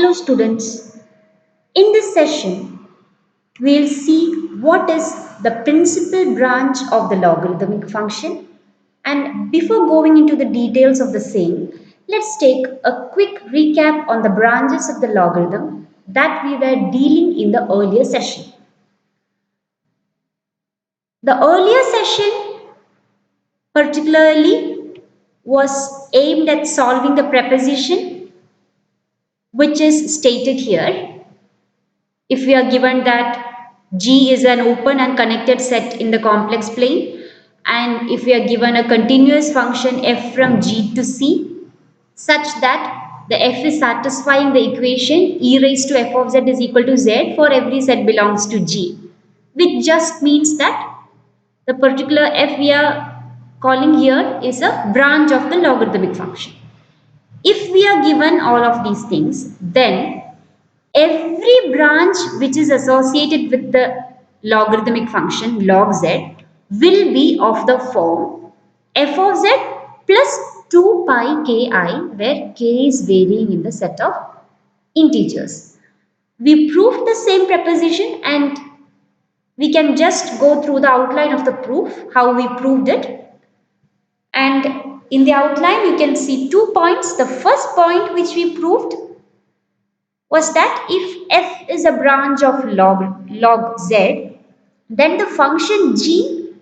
Hello students, in this session we'll see what is the principal branch of the logarithmic function, and before going into the details of the same, let's take a quick recap on the branches of the logarithm that we were dealing in the earlier session. The earlier session particularly was aimed at solving the proposition which is stated here. If we are given that G is an open and connected set in the complex plane, and if we are given a continuous function f from G to C such that the f is satisfying the equation e raised to f of z is equal to z for every z belongs to G, which just means that the particular f we are calling here is a branch of the logarithmic function. If we are given all of these things, then every branch which is associated with the logarithmic function log z will be of the form f of z plus 2 pi ki, where k is varying in the set of integers. We proved the same proposition, and we can just go through the outline of the proof, how we proved it. And in the outline you can see 2 points. The first point which we proved was that if f is a branch of log z, then the function g,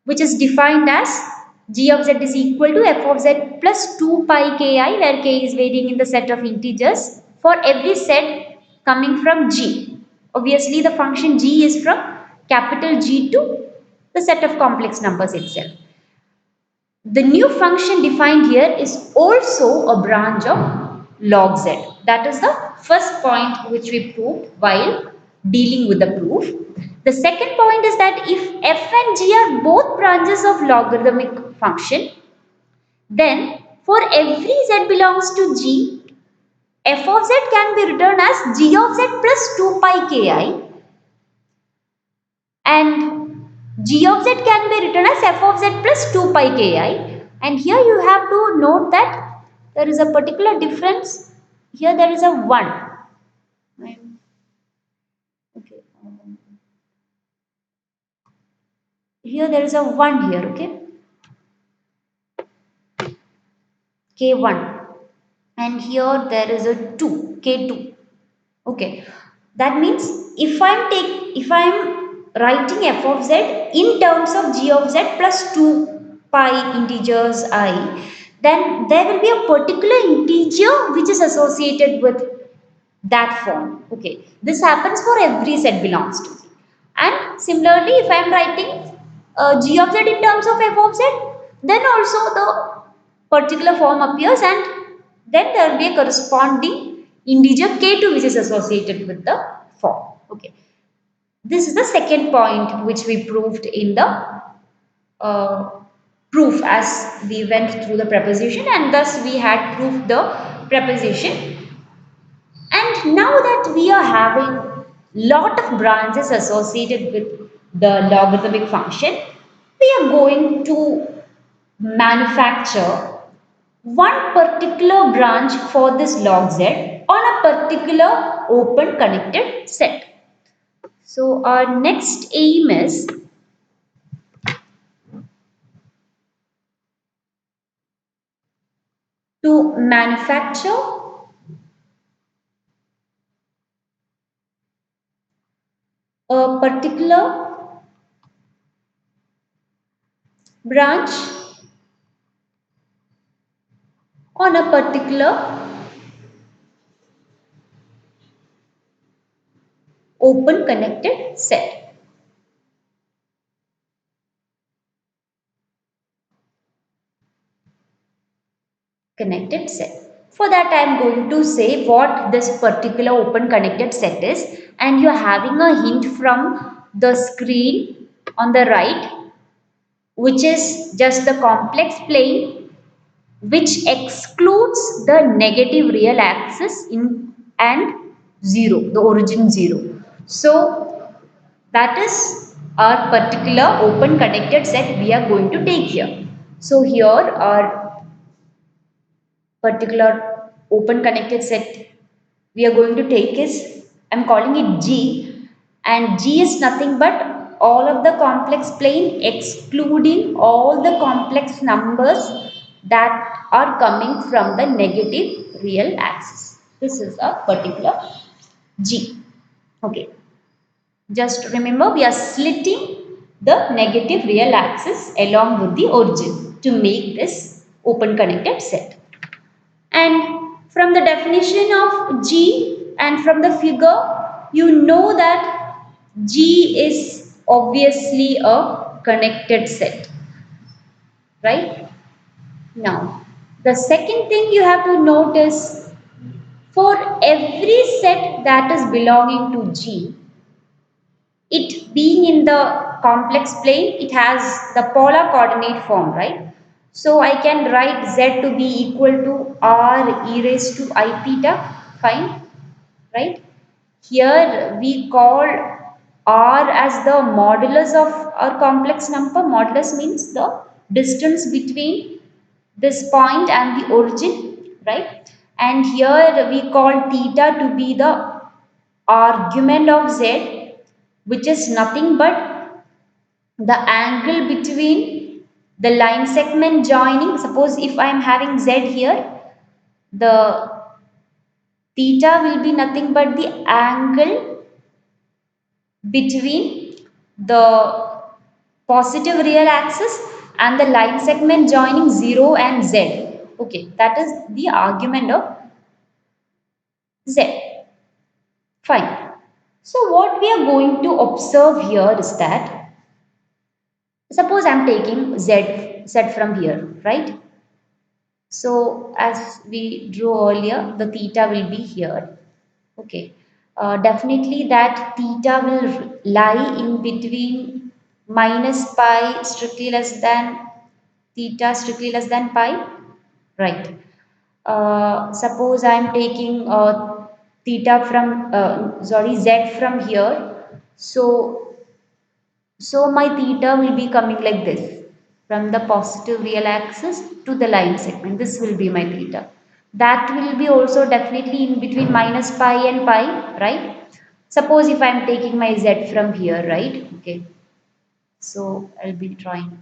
which is defined as g of z is equal to f of z plus 2 pi ki, where k is varying in the set of integers for every set coming from g. Obviously the function g is from capital G to the set of complex numbers itself. The new function defined here is also a branch of log z. That is the first point which we proved while dealing with the proof. The second point is that if f and g are both branches of logarithmic function, then for every z belongs to G, f of z can be written as g of z plus 2 pi ki, and g of z can be written as f of z plus 2 pi ki. And here you have to note that there is a particular difference. Here there is a 1. Okay. Here there is a 1 here, okay? K1. And here there is a 2, K2. Okay. That means if I'm writing f of z in terms of g of z plus 2 pi integers I, then there will be a particular integer which is associated with that form. Okay, this happens for every set belongs to Z. And similarly, if I am writing g of z in terms of f of z, then also the particular form appears, and then there will be a corresponding integer k2 which is associated with the form. Okay, this is the second point which we proved in the uh, proof as we went through the proposition, and thus we had proved the proposition. And now that we are having lot of branches associated with the logarithmic function, we are going to manufacture one particular branch for this log z on a particular open connected set. So our next aim is to manufacture a particular branch on a particular open connected set. Connected set. For that I am going to say what this particular open connected set is, and you are having a hint from the screen on the right, which is just the complex plane which excludes the negative real axis in and 0, the origin 0. So that is our particular open connected set we are going to take here. So here our particular open connected set we are going to take is, I'm calling it G, and G is nothing but all of the complex plane excluding all the complex numbers that are coming from the negative real axis. This is a particular G. Okay, just remember we are slitting the negative real axis along with the origin to make this open connected set. And from the definition of G and from the figure, you know that G is obviously a connected set, right? Now, the second thing you have to notice, for every set that is belonging to G, it being in the complex plane, it has the polar coordinate form, right? So I can write z to be equal to r e raised to I theta, fine, right? Here we call r as the modulus of our complex number. Modulus means the distance between this point and the origin, right? And here we call theta to be the argument of z, which is nothing but the angle between the line segment joining. Suppose if I am having z here, the theta will be nothing but the angle between the positive real axis and the line segment joining 0 and z. Okay, that is the argument of z. Fine. So what we are going to observe here is that, suppose I am taking z from here, right? So as we drew earlier, the theta will be here. Okay. Definitely that theta will lie in between minus pi strictly less than theta strictly less than pi. Right. Suppose I am taking theta from sorry z from here. So my theta will be coming like this, from the positive real axis to the line segment. This will be my theta. That will be also definitely in between minus pi and pi, right? Suppose if I am taking my z from here, right? Okay. So I'll be drawing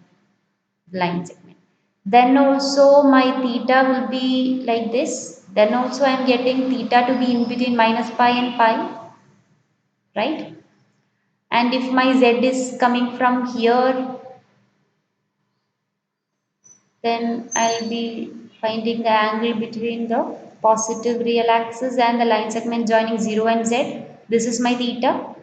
line segment. Then also my theta will be like this. Then also I am getting theta to be in between minus pi and pi, right? And if my z is coming from here, then I'll be finding the angle between the positive real axis and the line segment joining 0 and z. This is my theta.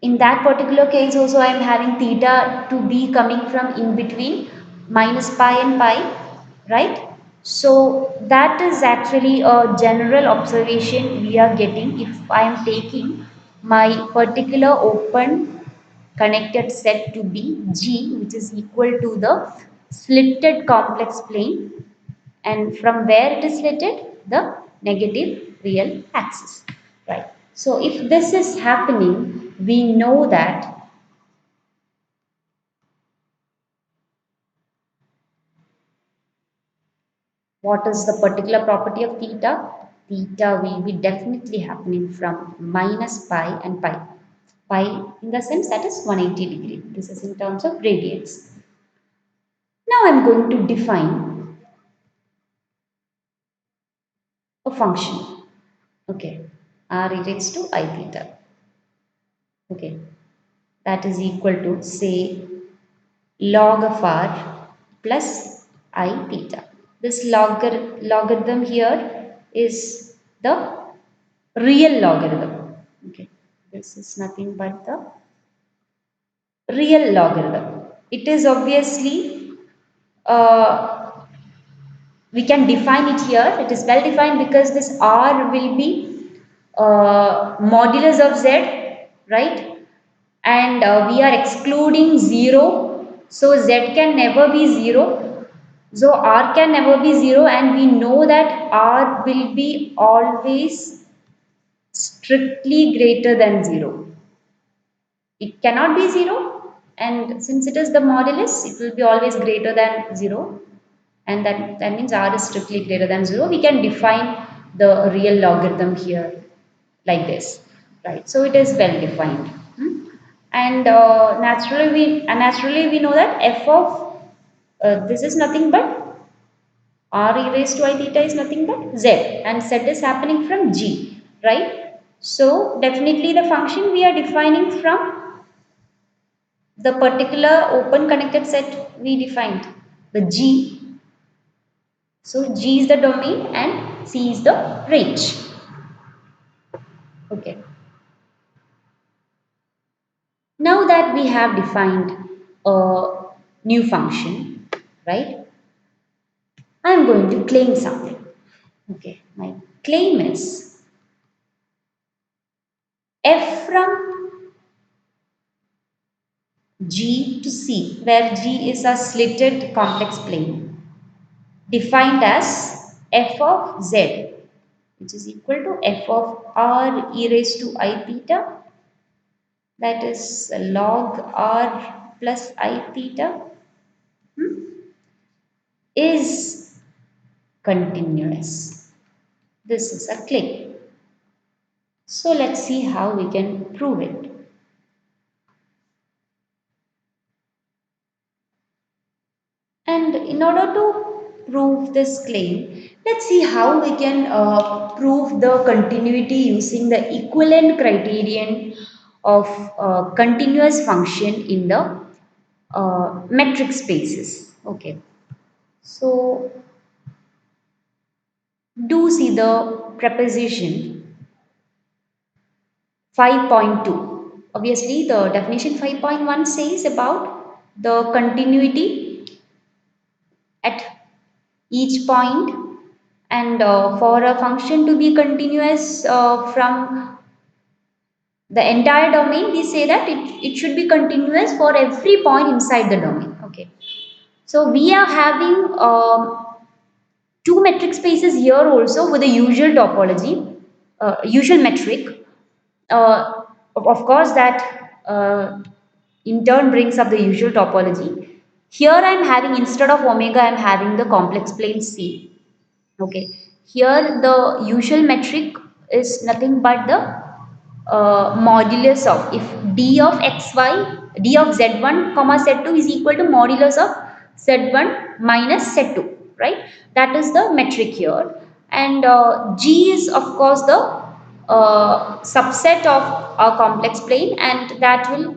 In that particular case also I am having theta to be coming from in between minus pi and pi, right? So that is actually a general observation we are getting if I am taking my particular open connected set to be G, which is equal to the slitted complex plane, and from where it is slitted, the negative real axis, right? So if this is happening, we know that what is the particular property of theta? Theta will be definitely happening from minus pi and pi. Pi in the sense that is 180 degree. This is in terms of radians. Now I'm going to define a function. Okay, r e raised to I theta. Okay, that is equal to say log of r plus I theta. This logarithm here is the real logarithm. Okay, this is nothing but the real logarithm. It is obviously uh, we can define it here. It is well defined because this r will be modulus of z, right? And we are excluding 0, so z can never be 0, so r can never be 0, and we know that r will be always strictly greater than 0. It cannot be 0, and since it is the modulus, it will be always greater than 0, and that means r is strictly greater than 0. We can define the real logarithm here like this, right? So it is well defined. Hmm? And naturally we know that f of this is nothing but r e raised to I theta is nothing but z, and z is happening from g, right? So definitely the function we are defining from the particular open connected set we defined, the g. So g is the domain and c is the range. Okay. Now that we have defined a new function, right? I'm going to claim something. Okay. My claim is f from G to C, where G is a slitted complex plane, defined as f of z, which is equal to f of r e raised to I theta, that is log r plus I theta, is continuous. This is a claim. So let's see how we can prove it. And in order to prove this claim, let's see how we can prove the continuity using the equivalent criterion of continuous function in the metric spaces. Okay, so do see the preposition 5.2. Obviously, the definition 5.1 says about the continuity at each point, and for a function to be continuous from the entire domain, we say that it should be continuous for every point inside the domain. Okay, so we are having two metric spaces here also with the usual topology, usual metric, of course that in turn brings up the usual topology. Here I am having, instead of omega, I am having the complex plane C. Okay, here the usual metric is nothing but the modulus of, if d of xy, d of z1 comma z2 is equal to modulus of z1 minus z2, right? That is the metric here, and g is of course the subset of a complex plane, and that will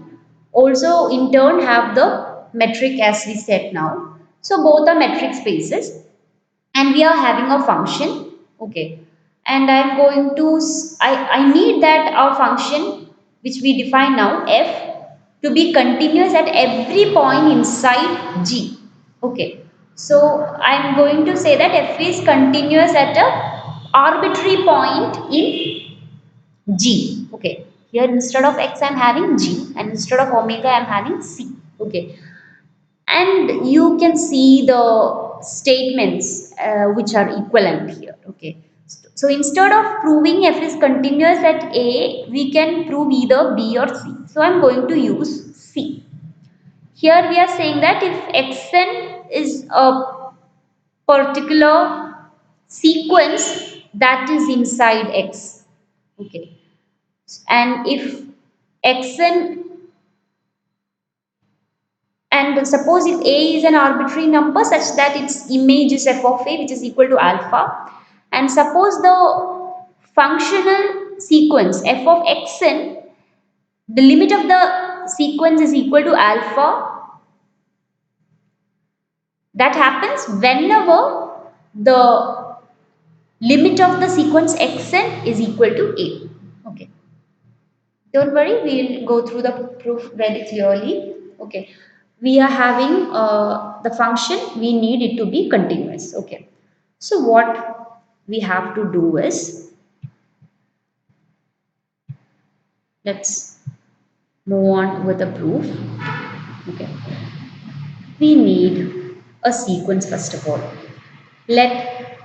also in turn have the metric as we said now. So both are metric spaces, and we are having a function. Okay, and I'm going to I need that our function which we define now f to be continuous at every point inside G. Okay, so I'm going to say that f is continuous at a arbitrary point in G. Okay, here instead of x I'm having G, and instead of omega I'm having C. Okay, and you can see the statements which are equivalent here. Okay, so instead of proving f is continuous at A, we can prove either B or C. So I'm going to use C. Here we are saying that if xn is a particular sequence that is inside x, okay, and if xn, and suppose if A is an arbitrary number such that its image is f of A, which is equal to alpha, and suppose the functional sequence f of xn, the limit of the sequence is equal to alpha, that happens whenever the limit of the sequence xn is equal to A. Okay. Don't worry, we'll go through the proof very clearly. Okay, we are having the function, we need it to be continuous. Okay, so what we have to do is, let's move on with the proof. Okay, we need a sequence first of all. Let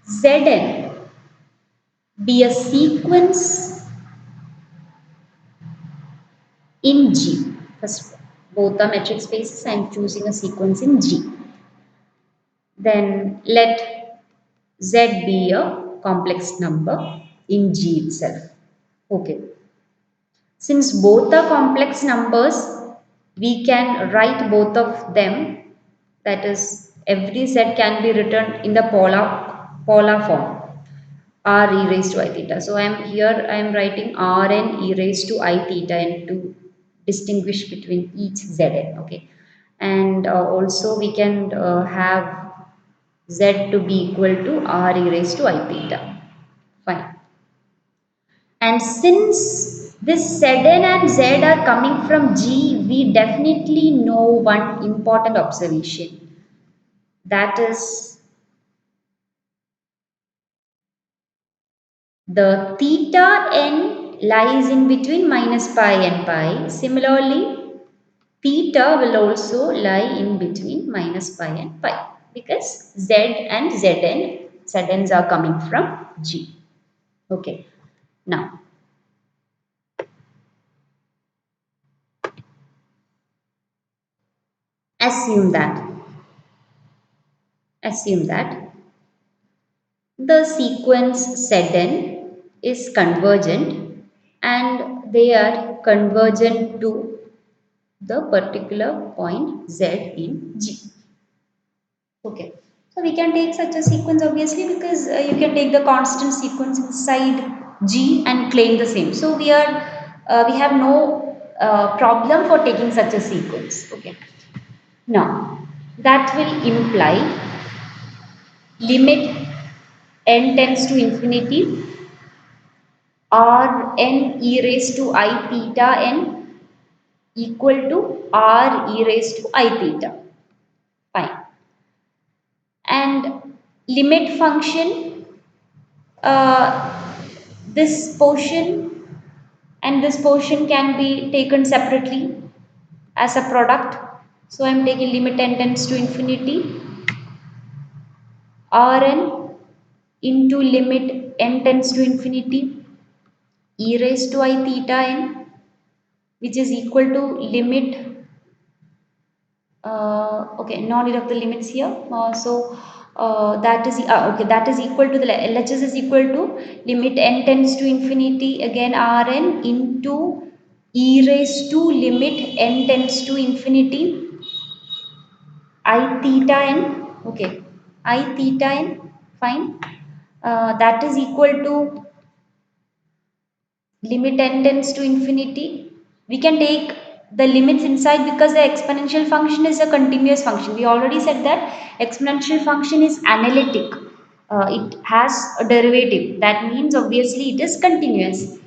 Zn be a sequence in G. First of all, both are metric spaces. I am choosing a sequence in G. Then let Z be a complex number in G itself. Okay. Since both are complex numbers, we can write both of them. That is, every set can be written in the polar form. R e raised to I theta. So I am writing R n e raised to I theta n to distinguish between each Zn. Okay. And also we can have Z to be equal to R e raised to I theta. Fine. And since this Zn and Z are coming from G, we definitely know one important observation. That is the theta n lies in between minus pi and pi. Similarly, theta will also lie in between minus pi and pi because Z and Zn's are coming from G. Okay. Now, assume that, assume that the sequence Zn is convergent and they are convergent to the particular point Z in G. Okay. So we can take such a sequence obviously because you can take the constant sequence inside G and claim the same. So we have no problem for taking such a sequence. Okay. Now that will imply limit n tends to infinity r n e raised to I theta n equal to r e raised to I theta. Fine. And limit function, uh, this portion and this portion can be taken separately as a product. So I am taking limit n tends to infinity Rn into limit n tends to infinity e raised to I theta n, which is equal to limit okay, no need of the limits here. That is okay, that is equal to the LHS is equal to limit n tends to infinity again Rn into e raised to limit n tends to infinity I theta n. Okay, I theta n. Fine. That is equal to limit n tends to infinity. We can take the limits inside because the exponential function is a continuous function. We already said that exponential function is analytic. It has a derivative. That means obviously it is continuous.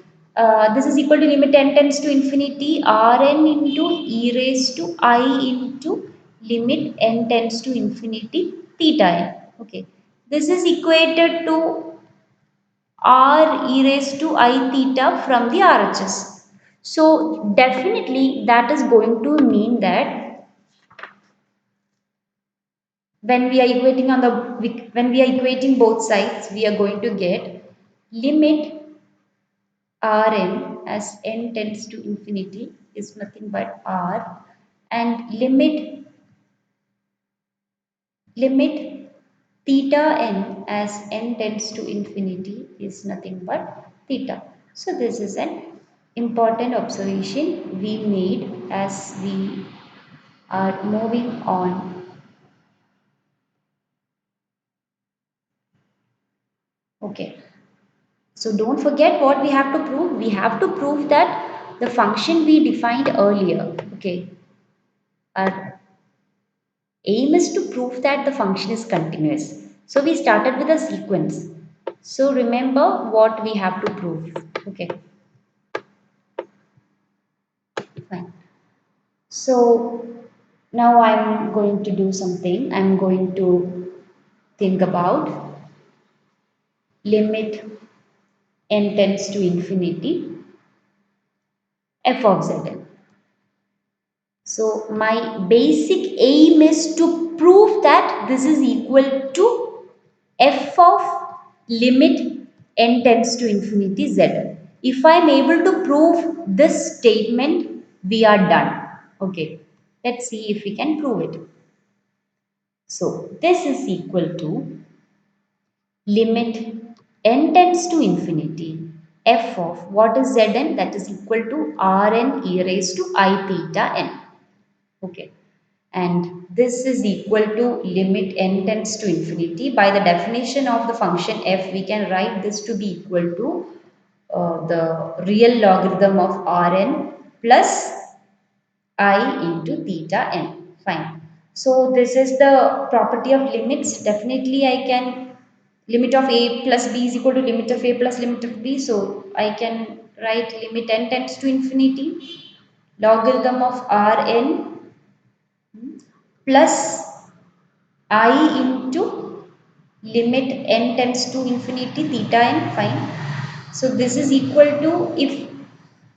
This is equal to limit n tends to infinity Rn into e raised to I into limit n tends to infinity theta n. Okay. This is equated to r e raised to I theta from the RHS. So definitely that is going to mean that when we are equating when we are equating both sides, we are going to get limit Rn as n tends to infinity is nothing but r, and limit theta n as n tends to infinity is nothing but theta. So this is an important observation we made as we are moving on. Okay. So don't forget what we have to prove. We have to prove that the function we defined earlier, okay, our aim is to prove that the function is continuous. So we started with a sequence. So remember what we have to prove. Okay, fine. So now I'm going to do something. I'm going to think about limit n tends to infinity f of zn. So my basic aim is to prove that this is equal to f of limit n tends to infinity z. If I am able to prove this statement, we are done. Okay, let's see if we can prove it. So this is equal to limit n tends to infinity, f of what is Zn, that is equal to Rn e raised to I theta n. Okay. And this is equal to limit n tends to infinity. By the definition of the function f, we can write this to be equal to the real logarithm of Rn plus I into theta n. Fine. So this is the property of limits. Definitely I can limit of a plus b is equal to limit of a plus limit of b. So I can write limit n tends to infinity logarithm of Rn plus I into limit n tends to infinity theta n. Fine. So this is equal to, if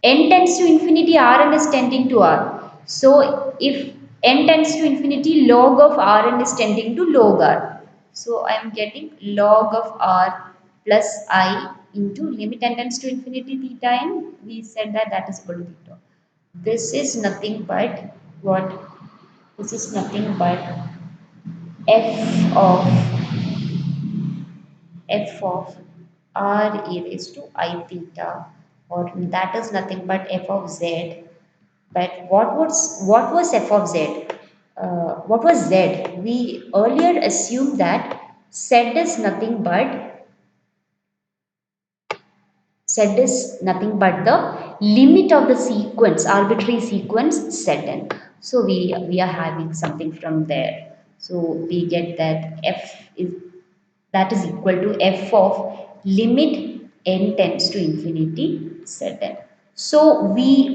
n tends to infinity, Rn is tending to r. So if n tends to infinity, log of Rn is tending to log r. So I am getting log of r plus I into limit n tends to infinity theta n. We said that that is equal to theta. This is nothing but what? This is nothing but f of r e raised to I theta, or that is nothing but f of z. But what was f of z? What was z? We earlier assumed that z is nothing but the limit of the sequence, arbitrary sequence Zn. So we are having something from there. So we get that f is, that is equal to f of limit n tends to infinity Zn. So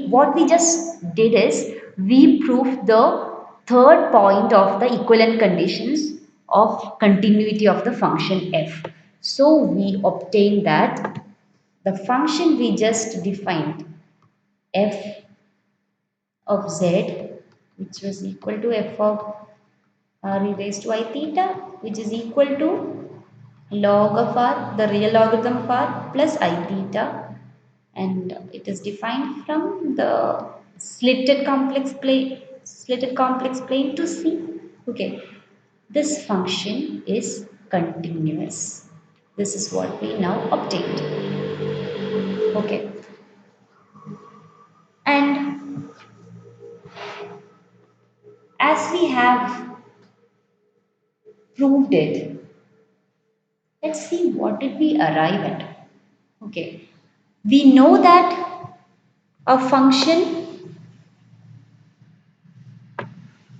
what we just did is we proved the third point of the equivalent conditions of continuity of the function f. So we obtain that the function we just defined, f of z, which was equal to f of r e raised to I theta, which is equal to log of r, the real logarithm of r plus I theta, and it is defined from the slitted complex plane to C. Okay, this function is continuous. This is what we now obtained. Okay, and as we have proved it, let's see what did we arrive at. Okay, we know that a function,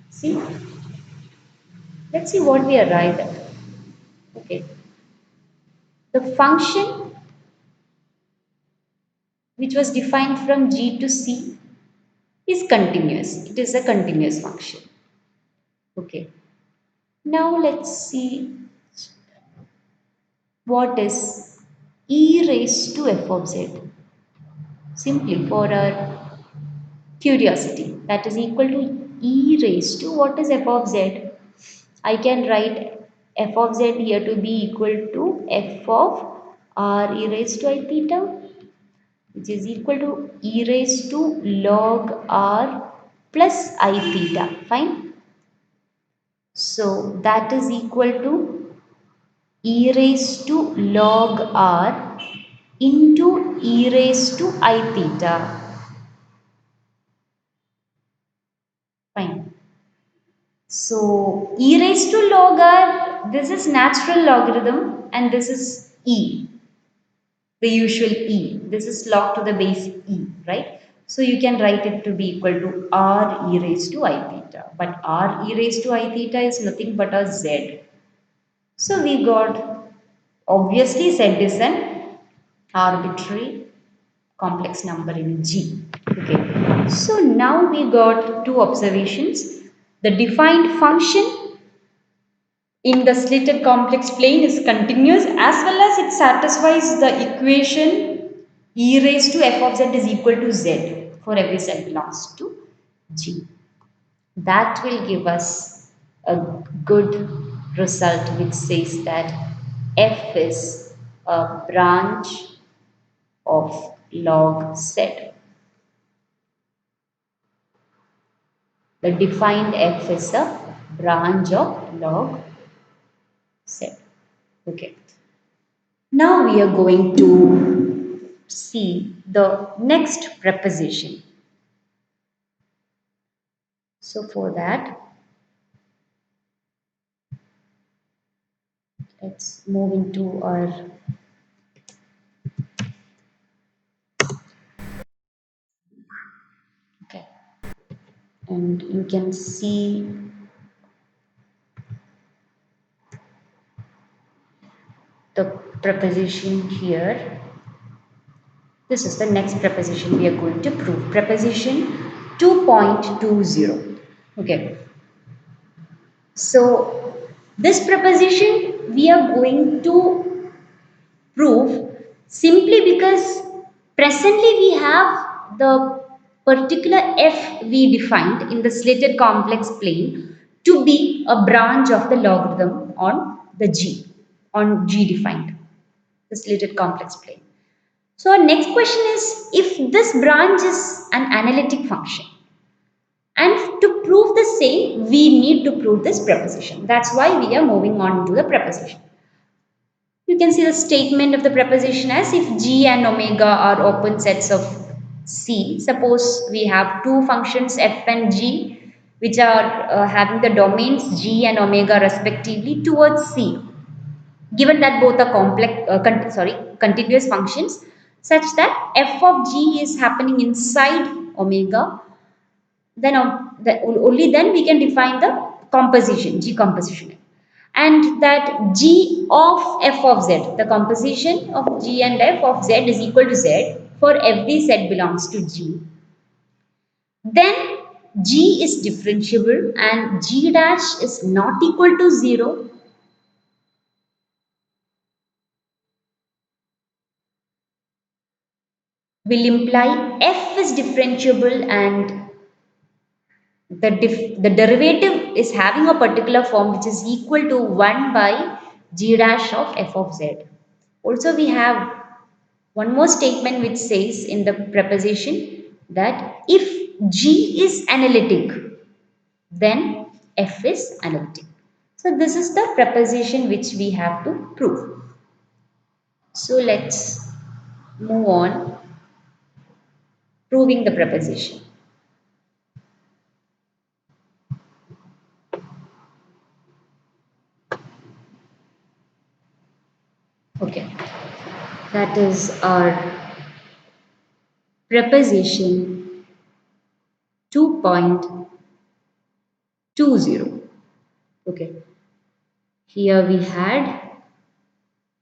see, let's see what we arrived at. Okay, the function which was defined from G to C is continuous. It is a continuous function. Okay, now let's see what is e raised to f of z. Simply for our curiosity, that is equal to e raised to what is f of z. I can write f of z here to be equal to f of r e raised to I theta, which is equal to e raised to log r plus I theta. Fine. So that is equal to e raised to log r into e raised to I theta. Fine. So e raised to log r, this is natural logarithm and this is e, the usual e. This is log to the base e, right? So you can write it to be equal to r e raised to I theta. But r e raised to I theta is nothing but a z. So we got, obviously z is an arbitrary complex number in G. Okay. So now we got two observations. The defined function in the slitted complex plane is continuous, as well as it satisfies the equation e raised to f of z is equal to z for every z belongs to G. That will give us a good result which says that f is a branch of log z. The defined f is a branch of log z. Okay. Now we are going to see the next preposition. So for that, let's move into our, okay, and you can see the preposition here. This is the next preposition we are going to prove. Preposition 2.20. Okay. So this preposition we are going to prove simply because presently we have the particular f we defined in the slated complex plane to be a branch of the logarithm on the g defined, the slated complex plane. So our next question is, if this branch is an analytic function, and to prove the same, we need to prove this preposition. That's why we are moving on to the preposition. You can see the statement of the preposition as if g and omega are open sets of C. Suppose we have two functions f and g which are having the domains g and omega respectively towards C. Given that both are continuous functions such that f of g is happening inside omega, then only then we can define the composition, G composition. And that G of f of z, the composition of G and f of z is equal to z for every set belongs to G. Then G is differentiable and G dash is not equal to 0 will imply f is differentiable and the derivative is having a particular form which is equal to 1 by g dash of f of z. Also we have one more statement which says in the preposition that if g is analytic, then f is analytic. So this is the preposition which we have to prove. So let's move on proving the preposition. Okay, that is our preposition 2.20. Okay, here we had,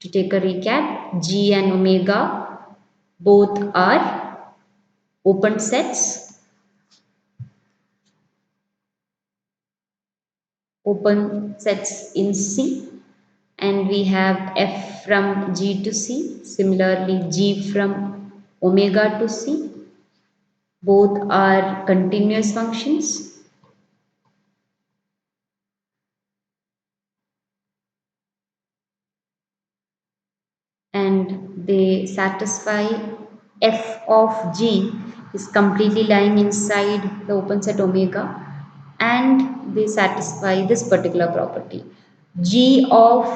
to take a recap, G and omega both are open sets in C, and we have f from G to C, similarly G from omega to C, both are continuous functions. And they satisfy f of g is completely lying inside the open set omega, and they satisfy this particular property. G of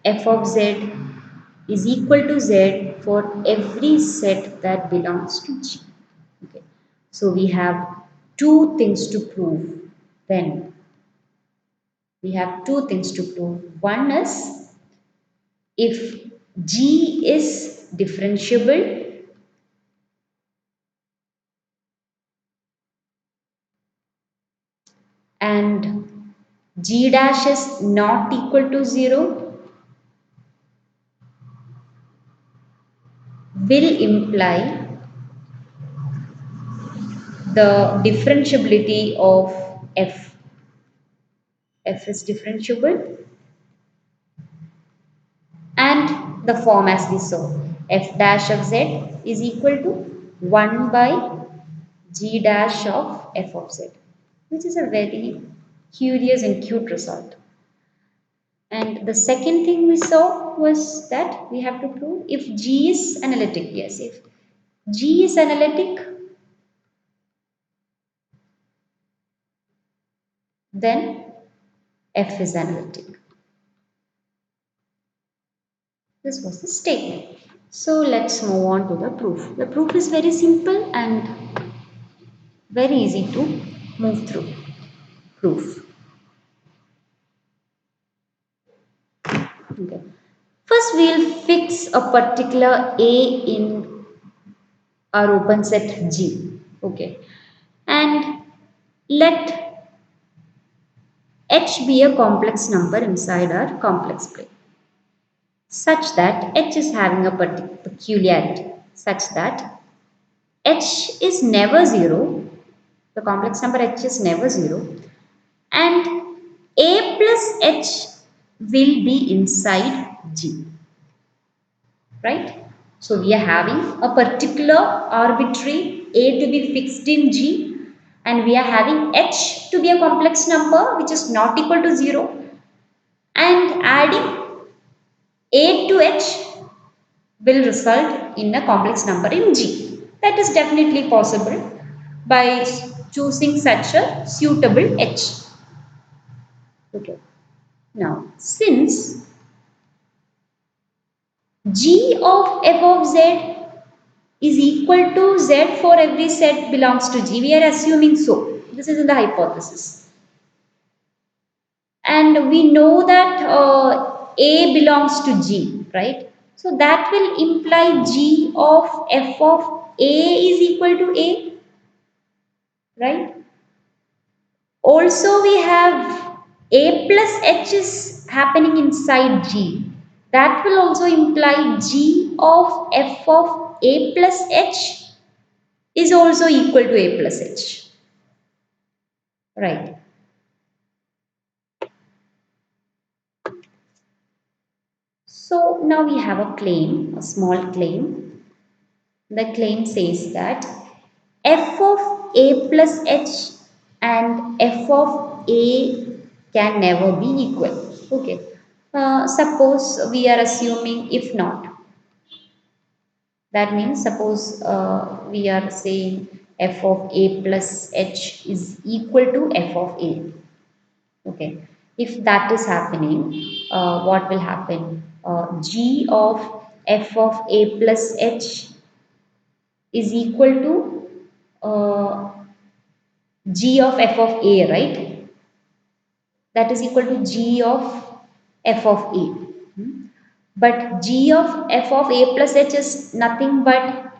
f of z is equal to z for every set that belongs to G. Okay. So we have two things to prove. Then we have two things to prove. One is, if G is differentiable, and G dash is not equal to 0, will imply the differentiability of f. F is differentiable, and the form as we saw, f dash of z is equal to 1 by g dash of f of z, which is a very curious and cute result. And the second thing we saw was that we have to prove if G is analytic. Yes, if G is analytic, then F is analytic. This was the statement. So let's move on to the proof. The proof is very simple and very easy to move through. Proof. Okay. First, we'll fix a particular A in our open set G. Okay. And let H be a complex number inside our complex plane, such that H is having a peculiarity, such that H is never 0, the complex number H is never 0, and A plus H will be inside G, right? So we are having a particular arbitrary A to be fixed in G, and we are having H to be a complex number which is not equal to 0, and adding A to H will result in a complex number in G. That is definitely possible by choosing such a suitable H. Okay. Now, since G of f of z is equal to z for every set belongs to G, we are assuming so. This is in the hypothesis. And we know that A belongs to G, right? So that will imply G of f of A is equal to A, right? Also, we have A plus H is happening inside G. That will also imply G of f of A plus H is also equal to A plus H. Right. So now we have a claim, a small claim. The claim says that f of A plus H and f of A can never be equal. Okay. Suppose we are assuming if not. That means suppose we are saying f of A plus H is equal to f of A. Okay. If that is happening, what will happen? G of f of A plus H is equal to G of f of A, right? That is equal to G of f of A. But G of f of A plus H is nothing but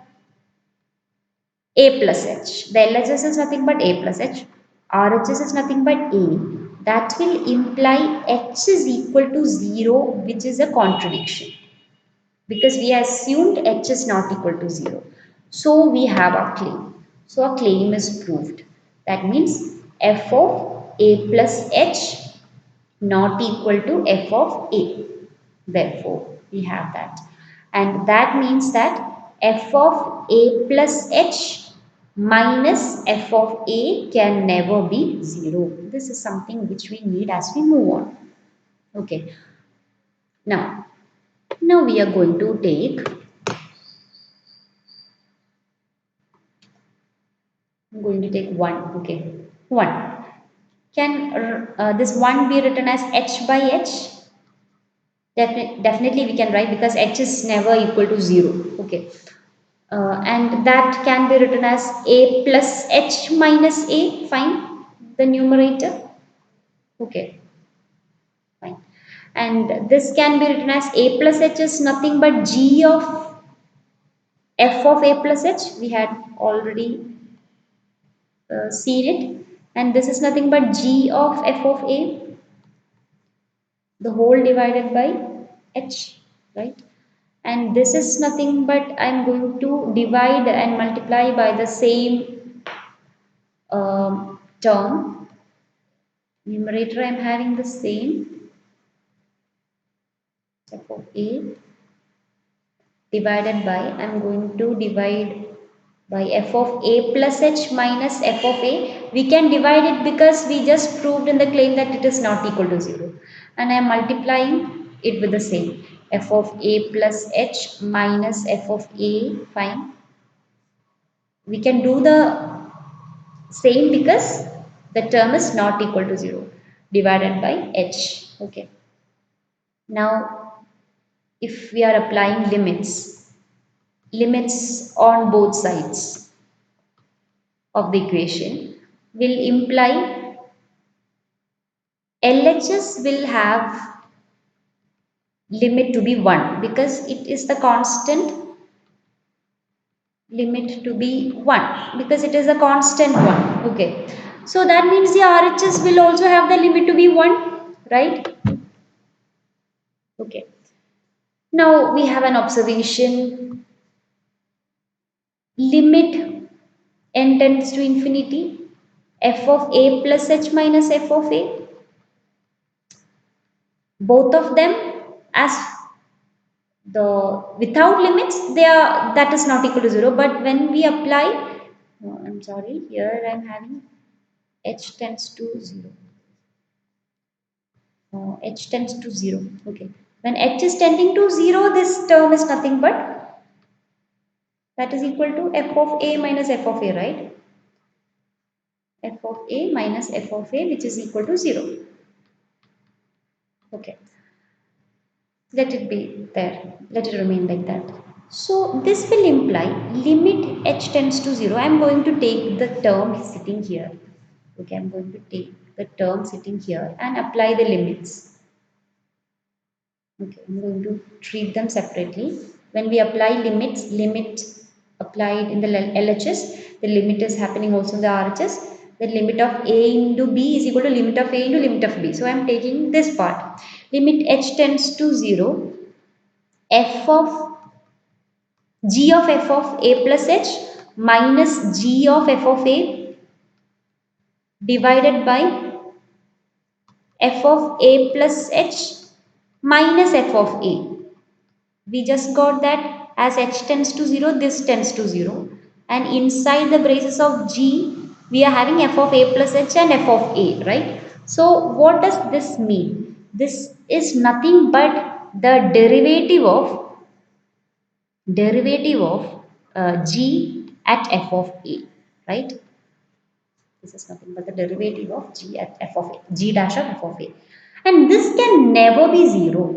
A plus H. The LHS is nothing but A plus H. RHS is nothing but A. That will imply H is equal to 0, which is a contradiction. Because we assumed H is not equal to 0. So we have a claim. So a claim is proved. That means f of A plus H not equal to f of A. Therefore, we have that. And that means that f of A plus H minus f of A can never be 0. This is something which we need as we move on. Okay. Now we are going to take, I'm going to take 1. Okay. 1. Can this 1 be written as h by h? Definitely we can write, because h is never equal to 0. Okay. And that can be written as a plus h minus a. Fine. The numerator. Okay. Fine. And this can be written as a plus h is nothing but g of f of a plus h. We had already seen it. And this is nothing but g of f of a, the whole divided by h, right? And this is nothing but I'm going to divide and multiply by the same term. Numerator I'm having the same, f of a, divided by, I'm going to divide by f of a plus h minus f of a. We can divide it because we just proved in the claim that it is not equal to 0. And I am multiplying it with the same, f of a plus h minus f of a. Fine. We can do the same because the term is not equal to 0, divided by h. Okay. Now if we are applying limits on both sides of the equation, will imply LHS will have limit to be 1 because it is the constant limit to be 1 because it is a constant one. Okay. So that means the RHS will also have the limit to be 1, right? Okay. Now we have an observation. Limit n tends to infinity f of a plus h minus f of a. Both of them, as the without limits, they are that is not equal to 0, but when we apply, no, I'm sorry, here I'm having h tends to 0. H tends to 0. Okay. When h is tending to 0, this term is nothing but that is equal to f of a minus f of a, right? F of a minus f of a, which is equal to 0. Okay. Let it be there. Let it remain like that. So this will imply limit h tends to 0. I am going to take the term sitting here. Okay, I am going to take the term sitting here and apply the limits. Okay, I'm going to treat them separately. When we apply limit applied in the LHS, the limit is happening also in the RHS. The limit of A into B is equal to limit of A into limit of B. So I'm taking this part. Limit h tends to 0, f of g of f of A plus h minus g of f of A divided by f of A plus h minus f of A. We just got that as h tends to 0, this tends to 0, and inside the braces of g we are having f of a plus h and f of a, right? So what does this mean? This is nothing but the derivative of g at f of a, right? This is nothing but the derivative of g at f of a, g dash of f of a. And this can never be 0.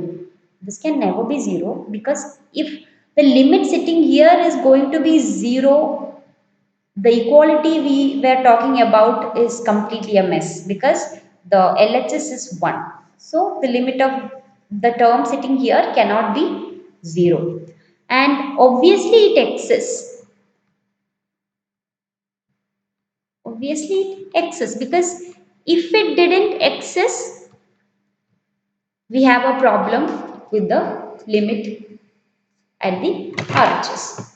This can never be 0 because if the limit sitting here is going to be 0, the equality we were talking about is completely a mess because the LHS is 1. So the limit of the term sitting here cannot be 0. And obviously it exists. Obviously it exists because if it didn't exist, we have a problem with the limit at the RHS,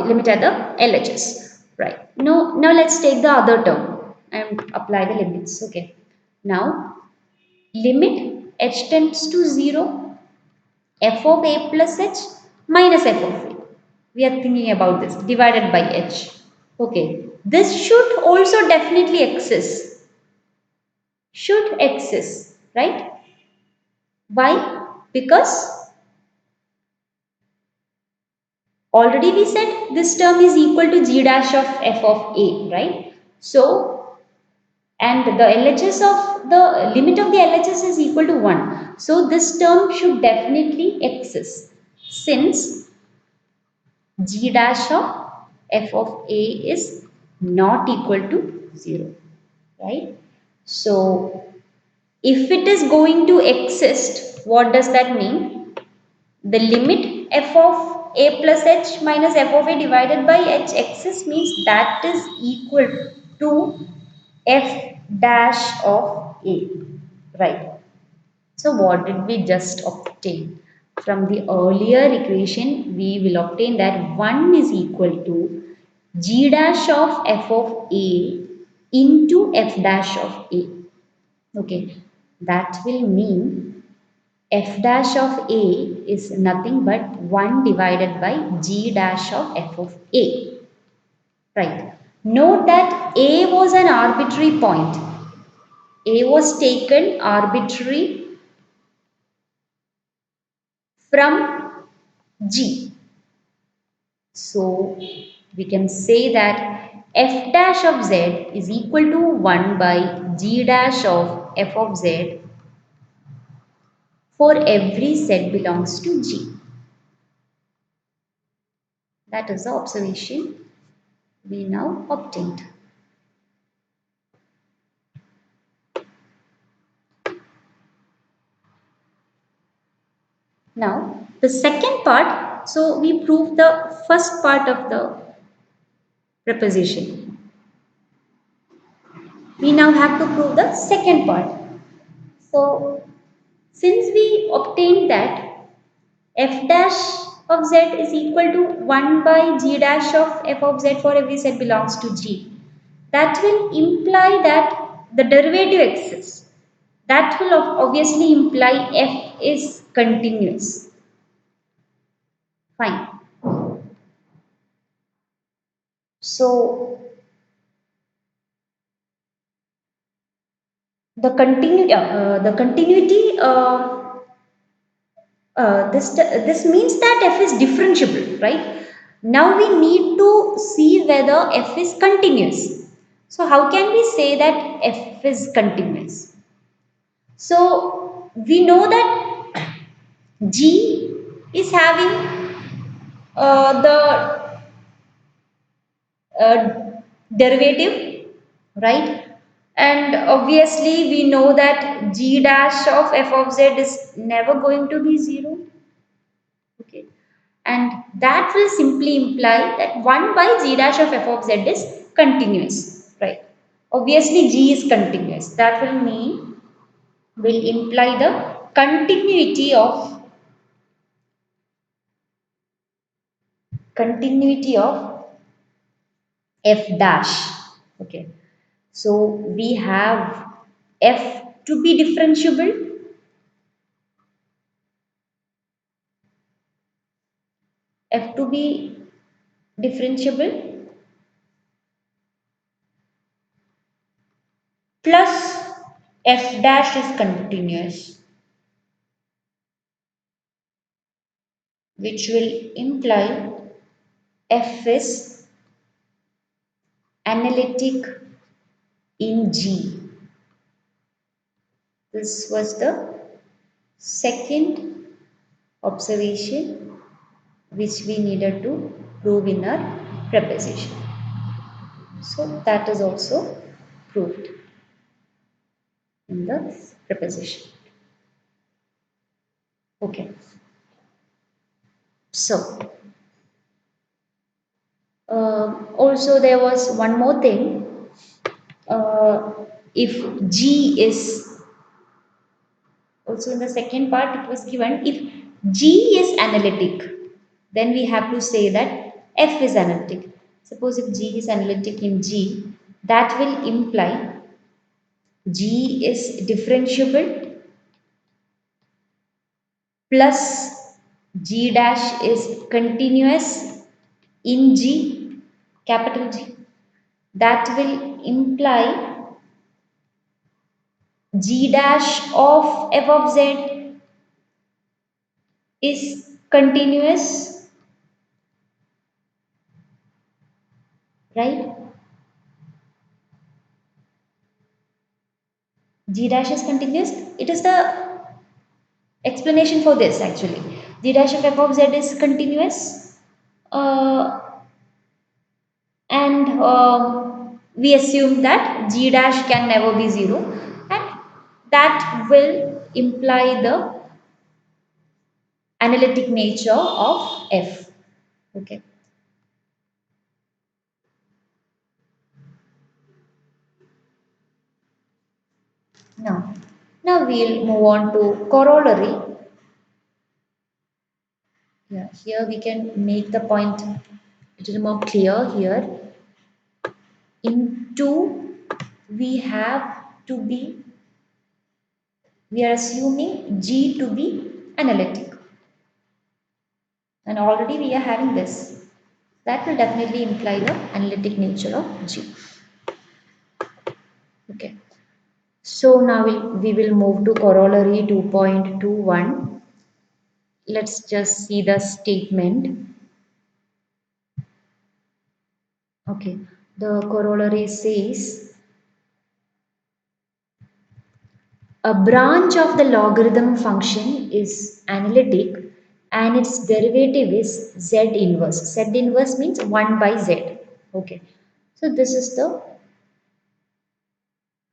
limit at the LHS, right? Now let's take the other term and apply the limits. Okay. Now limit h tends to 0, f of a plus h minus f of a. We are thinking about this divided by h. Okay. This should also definitely exist. Should exist, right? Why? Because already we said this term is equal to g dash of f of a, right? So, and the LHS of the limit of the LHS is equal to 1. So, this term should definitely exist since g dash of f of a is not equal to 0, right? So, if it is going to exist, what does that mean? The limit f of a plus h minus f of a divided by h exists means that is equal to f dash of a, right? So what did we just obtain? From the earlier equation, we will obtain that 1 is equal to g dash of f of a into f dash of a. Okay, that will mean f dash of a is nothing but 1 divided by g dash of f of a. Right. Note that a was an arbitrary point. A was taken arbitrary from g. So we can say that f dash of z is equal to 1 by g dash of f of z for every set belongs to G. That is the observation we now obtained. Now, the second part, so we proved the first part of the proposition. We now have to prove the second part. So, since we obtained that f dash of z is equal to 1 by g dash of f of z for every set belongs to G, that will imply that the derivative exists. That will obviously imply f is continuous. Fine. So, the continuity this means that f is differentiable, right? Now we need to see whether f is continuous. So how can we say that f is continuous? So we know that g is having the derivative, right? And obviously we know that g dash of f of z is never going to be 0. Okay. And that will simply imply that 1 by g dash of f of z is continuous, right? Obviously, g is continuous. That will imply the continuity of f dash. Okay. So we have f to be differentiable, f to be differentiable plus f dash is continuous, which will imply f is analytic in G. This was the second observation which we needed to prove in our proposition. So that is also proved in the proposition. Okay. So also there was one more thing. Uh, if G is also in the second part it was given if G is analytic, then we have to say that f is analytic. Suppose if G is analytic in G, that will imply G is differentiable plus G dash is continuous in G, capital G. That will imply G dash of f of z is continuous, right? G dash is continuous. It is the explanation for this actually. G dash of f of z is continuous, uh, and we assume that G dash can never be 0, and that will imply the analytic nature of f. Okay. Now, now we'll move on to corollary. Yeah, here we can make the point a little more clear here. In 2, we have to be, we are assuming G to be analytic. And already we are having this. That will definitely imply the analytic nature of G. Okay. So now we will move to corollary 2.21. Let's just see the statement. Okay. The corollary says A branch of the logarithm function is analytic and its derivative is z inverse. Z inverse means 1 by z. Okay. So this is the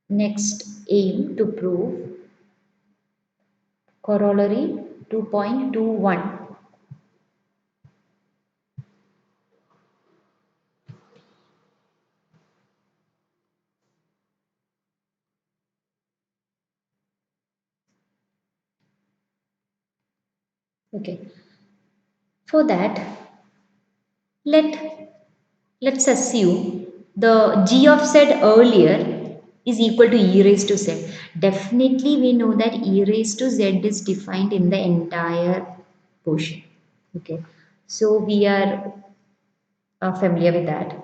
next aim to prove corollary 2.21. Okay. For that, let let's assume the g of z earlier is equal to e raised to z. Definitely we know that e raised to z is defined in the entire portion. Okay. So we are familiar with that.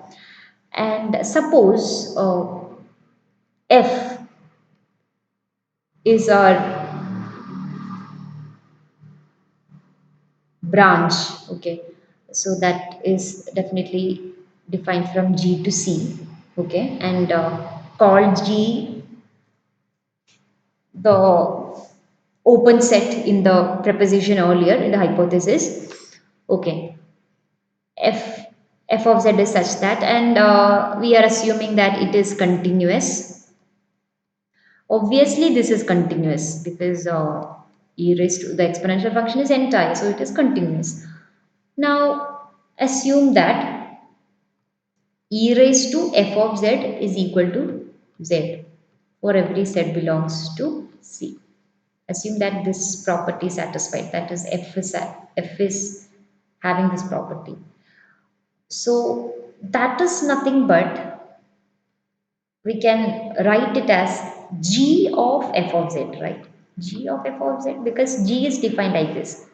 And suppose f is our branch. Okay, so that is definitely defined from g to c. Okay, and called g the open set in the preposition earlier in the hypothesis. Okay, f f of z is such that, and we are assuming that it is continuous. Obviously, this is continuous because e raised to the exponential function is entire, so it is continuous. Now, assume that e raised to f of z is equal to z for every z belongs to C. Assume that this property is satisfied, that is f is having this property. So that is nothing but we can write it as g of f of z, right? G of f of z, because g is defined like this.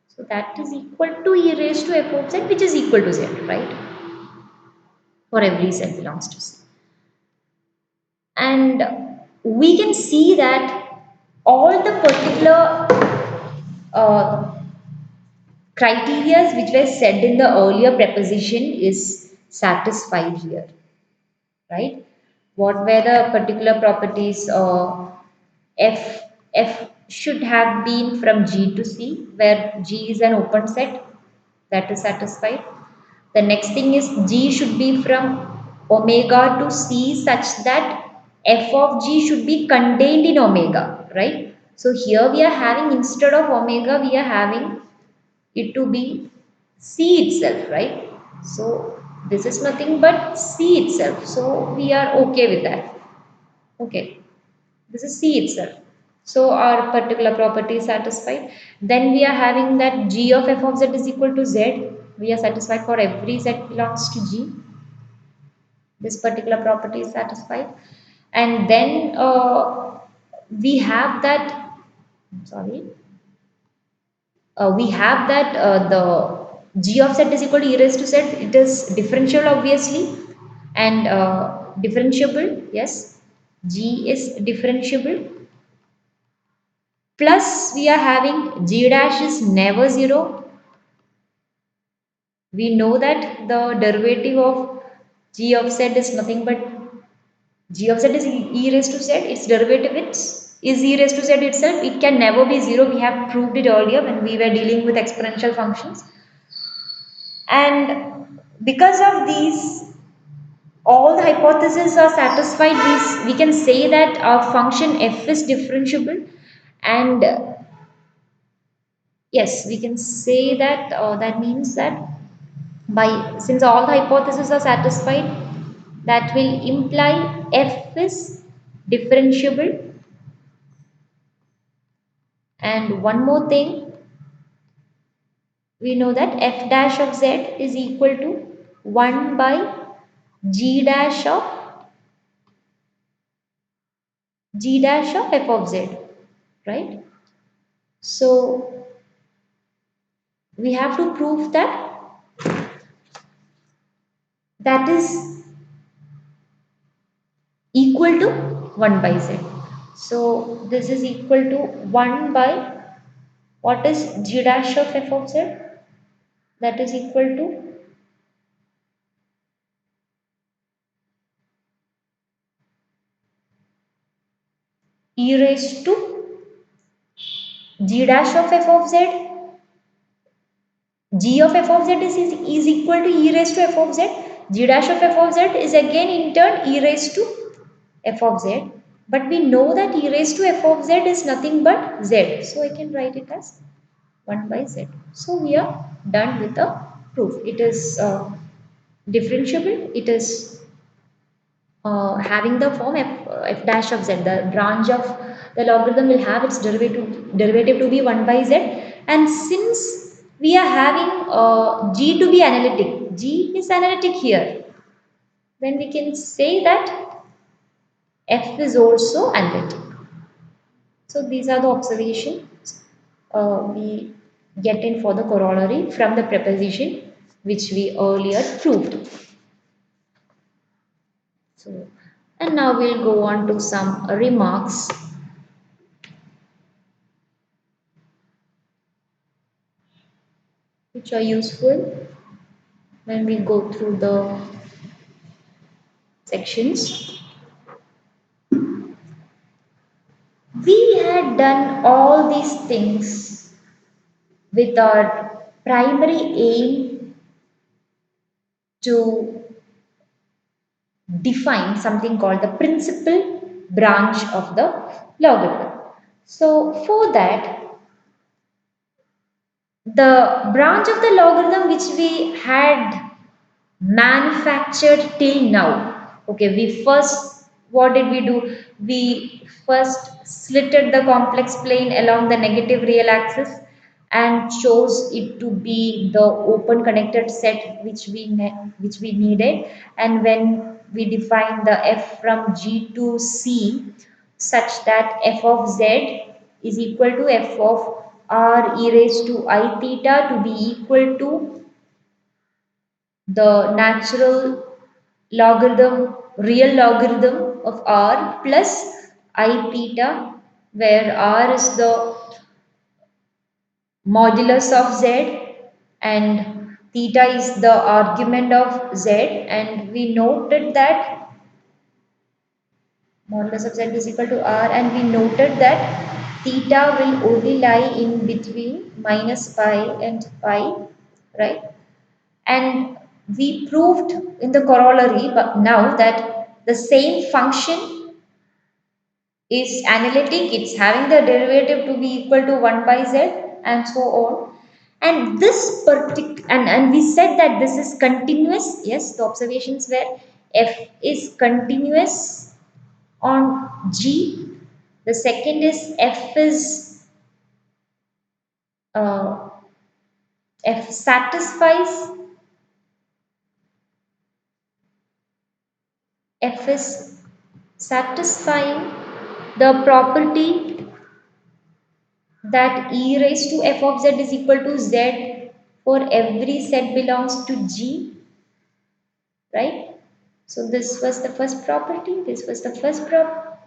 So that is equal to e raised to f of z, which is equal to z, right? For every z belongs to C. And we can see that all the particular uh, criteria which were said in the earlier preposition is satisfied here, right? What were the particular properties? F F should have been from G to C, where G is an open set, that is satisfied. The next thing is G should be from omega to C such that f of G should be contained in omega, right? So here we are having, instead of omega, we are having it to be C itself, right? So this is nothing but C itself. So we are okay with that. Okay. This is C itself. So our particular property is satisfied. Then we are having that g of f of z is equal to z. We are satisfied for every z belongs to G. This particular property is satisfied. And then we have that, sorry, we have that the g of z is equal to e raised to z. It is differential obviously, and differentiable. Yes, g is differentiable. Plus we are having g dash is never 0. We know that the derivative of g of z is nothing but g of z is e raised to z. Its derivative is e raised to z itself. It can never be 0. We have proved it earlier when we were dealing with exponential functions. And because of these, all the hypotheses are satisfied. We can say that our function f is differentiable, and yes, we can say that that means that by, since all the hypotheses are satisfied, that will imply f is differentiable. And one more thing, we know that f dash of z is equal to 1 by g dash of f of z, right? So we have to prove that that is equal to 1 by z. So this is equal to 1 by, what is g dash of f of z? That is equal to e raised to g dash of f of z. G of f of z is equal to e raised to f of z. G dash of f of z is again in turn e raised to f of z. But we know that e raised to f of z is nothing but z. So I can write it as 1 by z. So we are done with the proof. It is differentiable. It is having the form f dash of z. The branch of the logarithm will have its derivative to be 1 by z. And since we are having g to be analytic, g is analytic here, then we can say that f is also analytic. So these are the observations we get in for the corollary from the proposition which we earlier proved. So, and now we'll go on to some remarks which are useful when we go through the sections. We had done all these things with our primary aim to define something called the principal branch of the logarithm. So, for that, the branch of the logarithm which we had manufactured till now. Okay, we first, what did we do? We first slitted the complex plane along the negative real axis and chose it to be the open connected set which we needed. And when we define the f from g to c such that f of z is equal to f of r e raised to I theta to be equal to the natural logarithm, real logarithm of r plus I theta, where r is the modulus of z and theta is the argument of z, and we noted that modulus of z is equal to r, and we noted that theta will only lie in between minus pi and pi, right? And we proved in the corollary but now that the same function is analytic, it's having the derivative to be equal to 1 by z and so on. And this particular, and we said that this is continuous. Yes, the observations were f is continuous on g. The second is f is uh, f satisfies, f is satisfying the property that e raised to f of z is equal to z for every set belongs to G, right? So this was the first property, this was the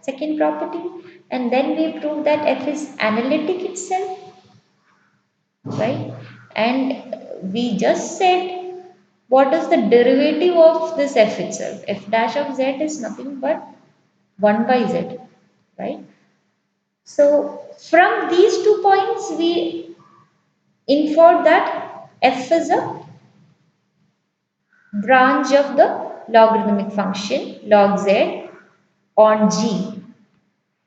second property, and then we proved that f is analytic itself, right? And we just said what is the derivative of this f itself? F dash of z is nothing but 1 by z, right? So from these 2 points we inferred that f is a branch of the logarithmic function log z on g,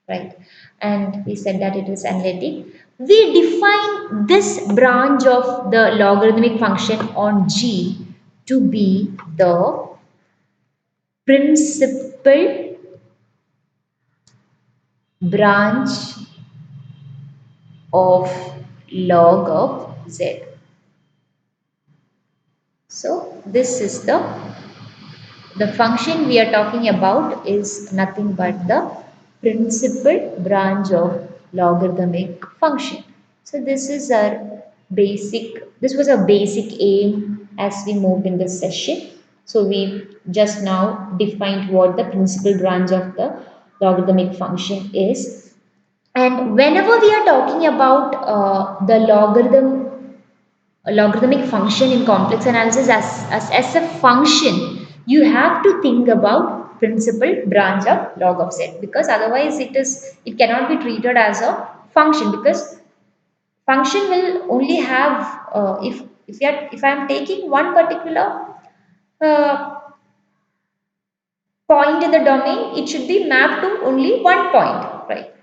right? And we said that it is analytic. We define this branch of the logarithmic function on g to be the principal branch of log of z. So this is the function we are talking about is nothing but the principal branch of logarithmic function. So this was a basic aim as we moved in this session. So we just now defined what the principal branch of the logarithmic function is. And whenever we are talking about the logarithmic function in complex analysis as a function, you have to think about principal branch of log of z, because otherwise it cannot be treated as a function, because function will only have if I am taking one particular uh, point in the domain, it should be mapped to only one point, right?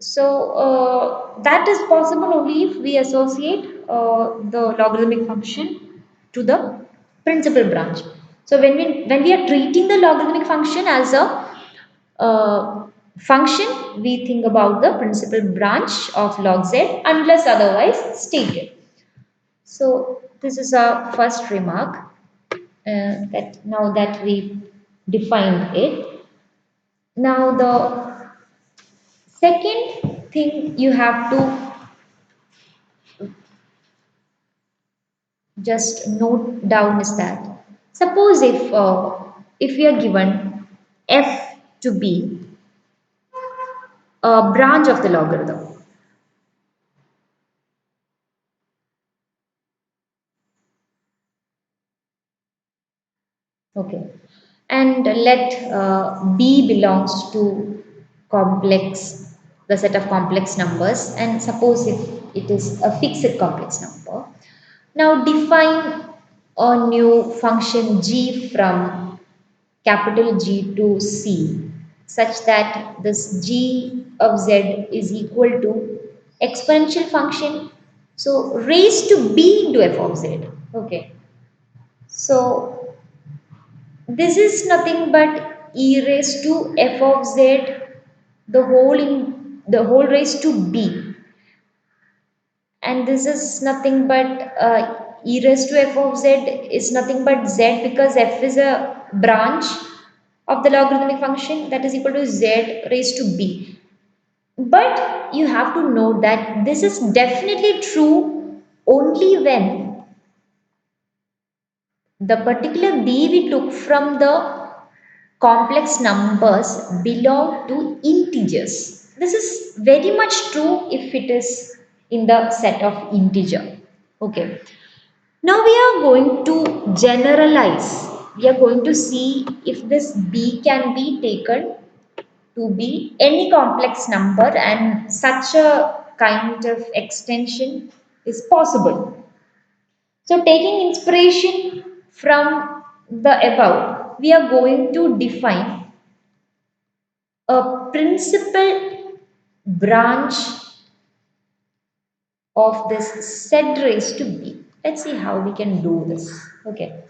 So that is possible only if we associate the logarithmic function to the principal branch. So when we are treating the logarithmic function as a function, we think about the principal branch of log z unless otherwise stated. So this is our first remark, that now that we defined it. Now the second thing you have to just note down is that, suppose if we are given f to be a branch of the logarithm. Okay. And let B belongs to complex, the set of complex numbers, and suppose if it is a fixed complex number. Now define a new function g from capital G to C such that this g of z is equal to exponential function, so raised to b into f of z. Okay. So this is nothing but e raised to f of z, the whole raised to b, and this is nothing but e raised to f of z is nothing but z, because f is a branch of the logarithmic function, that is equal to z raised to b. But you have to note that this is definitely true only when the particular b we took from the complex numbers belong to integers. This is very much true if it is in the set of integer. Okay. Now we are going to generalize. We are going to see if this b can be taken to be any complex number, and such a kind of extension is possible. So taking inspiration from the above, we are going to define a principal branch of this set raised to b. Let's see how we can do this. Okay.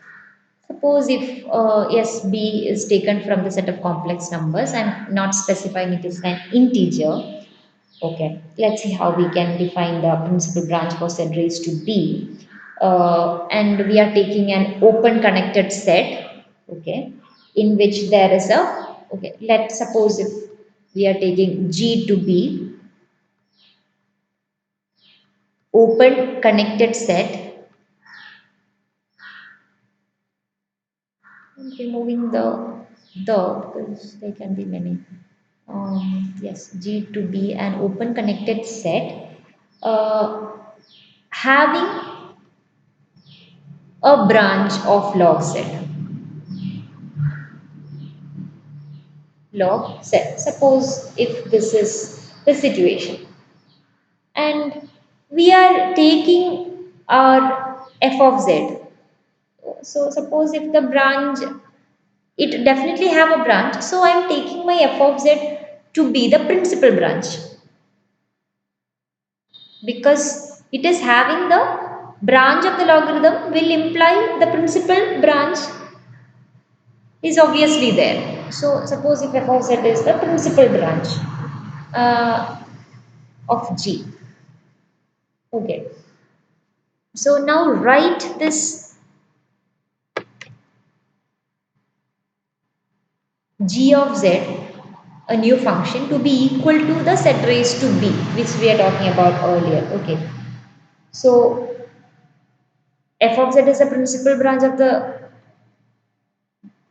Suppose if yes, b is taken from the set of complex numbers and not specifying it is an integer. Okay, let's see how we can define the principal branch for set raised to b. And we are taking an open connected set, okay, in which there is a, okay, let's suppose if we are taking g to be open connected set, I'm removing the because there can be many. Yes, G to be an open connected set, uh, having a branch of log set. Log set. Suppose if this is the situation, and we are taking our f of z. So suppose if the branch, it definitely have a branch, so I am taking my f of z to be the principal branch, because it is having the branch of the logarithm will imply the principal branch is obviously there. So suppose if f of z is the principal branch uh, of g. Okay. So now write this g of z, a new function, to be equal to the set raised to b, which we are talking about earlier. Okay. So f of z is a principal branch of the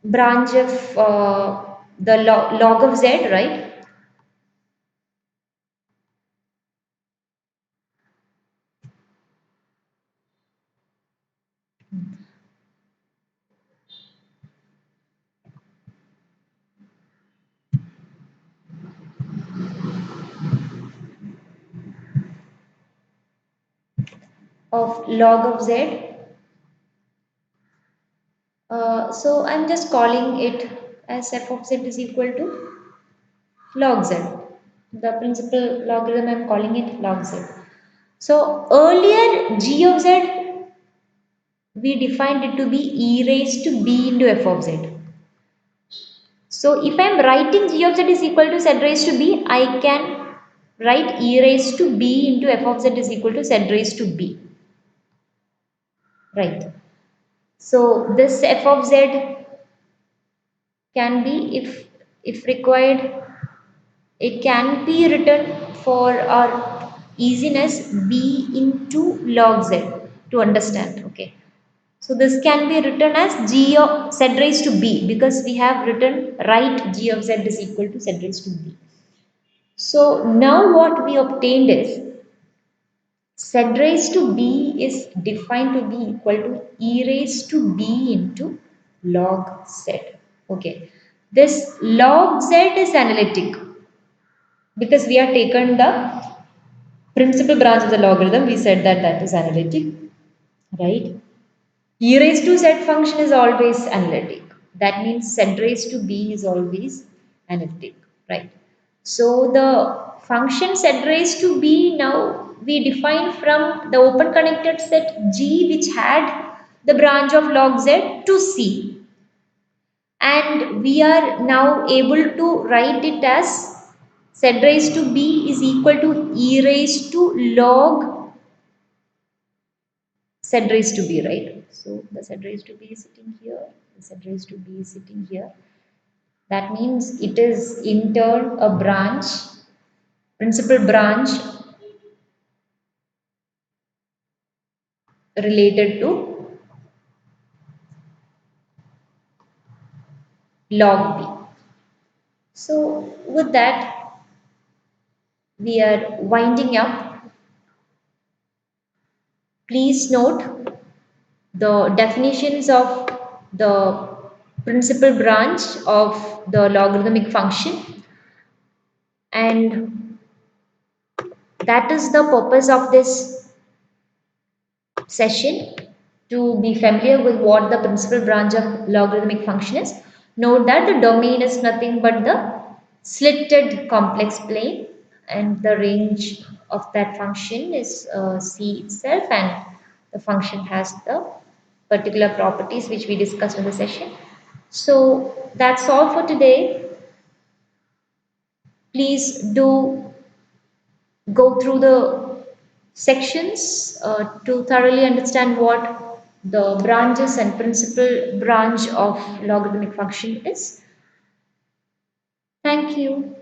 branch of the log of z, right? of log of z. So I'm just calling it as f of z is equal to log z. The principal logarithm, I'm calling it log z. So earlier g of z, we defined it to be e raised to b into f of z. So if I'm writing g of z is equal to z raised to b, I can write e raised to b into f of z is equal to z raised to b. Right. So this f of z can be, if required, it can be written for our easiness b into log z to understand. Okay. So this can be written as g of z raised to b because we have written right g of z is equal to z raised to b. So now what we obtained is z raised to b is defined to be equal to e raised to b into log z. Okay. This log z is analytic because we have taken the principal branch of the logarithm. We said that that is analytic, right? E raised to z function is always analytic. That means z raised to b is always analytic, right? So the function z raised to b now we define from the open connected set G which had the branch of log z to C, and we are now able to write it as z raised to b is equal to e raised to log z raised to b, right? So the z raised to b is sitting here, the z raised to b is sitting here. That means it is in turn a branch, principal branch related to log b. So with that, we are winding up. Please note the definitions of the principal branch of the logarithmic function, and that is the purpose of this session, to be familiar with what the principal branch of logarithmic function is. Note that the domain is nothing but the slitted complex plane, and the range of that function is C itself, and the function has the particular properties which we discussed in the session. So that's all for today. Please do go through the sections to thoroughly understand what the branches and principal branch of logarithmic function is. Thank you.